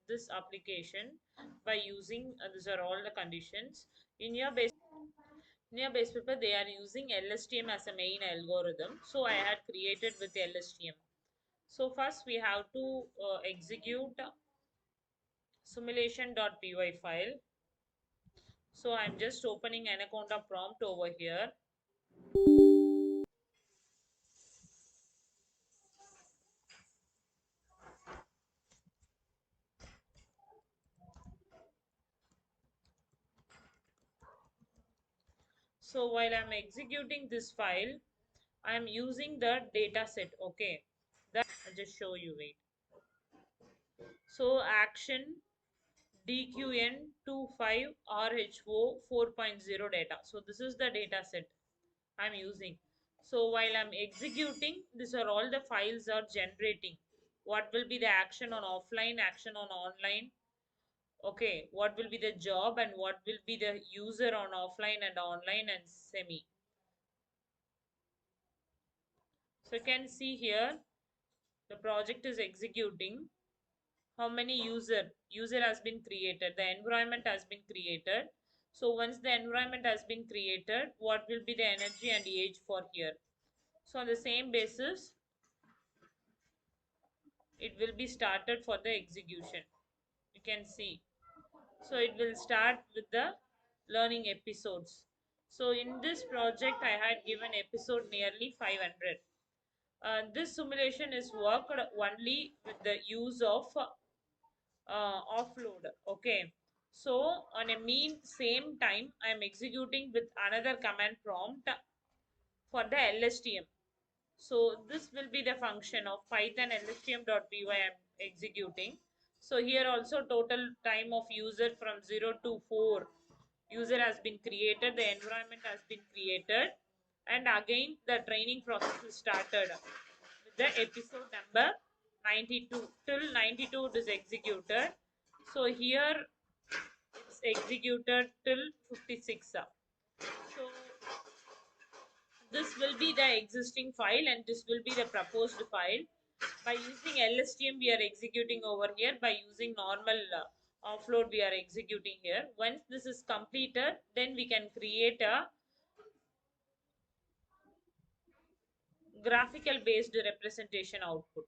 this application by using these are all the conditions. In your base paper they are using LSTM as a main algorithm, so I had created with LSTM. So first we have to execute simulation.py file. So I'm just opening Anaconda prompt over here. So while I'm executing this file, I'm using the data set. Okay, that I'll just show you. Wait. So action DQN25RHO 4.0 data. So this is the data set I'm using. So while I'm executing, these are all the files are generating. What will be the action on offline, action on online? Okay, what will be the job and what will be the user on offline and online and semi. So you can see here the project is executing. How many user has been created, the environment has been created. So once the environment has been created, what will be the energy and age for here? So on the same basis it will be started for the execution. You can see, so it will start with the learning episodes. So in this project I had given episode nearly 500. This simulation is worked only with the use of offload. Okay, so on a mean same time I am executing with another command prompt for the LSTM. So this will be the function of Python lstm.py I am executing. So here also total time of user from 0 to 4 user has been created, the environment has been created, and again the training process is started with the episode number 92 till 92 it is executed. So here it's executed till 56. So this will be the existing file and this will be the proposed file. By using LSTM we are executing over here, by using normal offload we are executing here. Once this is completed, then we can create a graphical based representation output.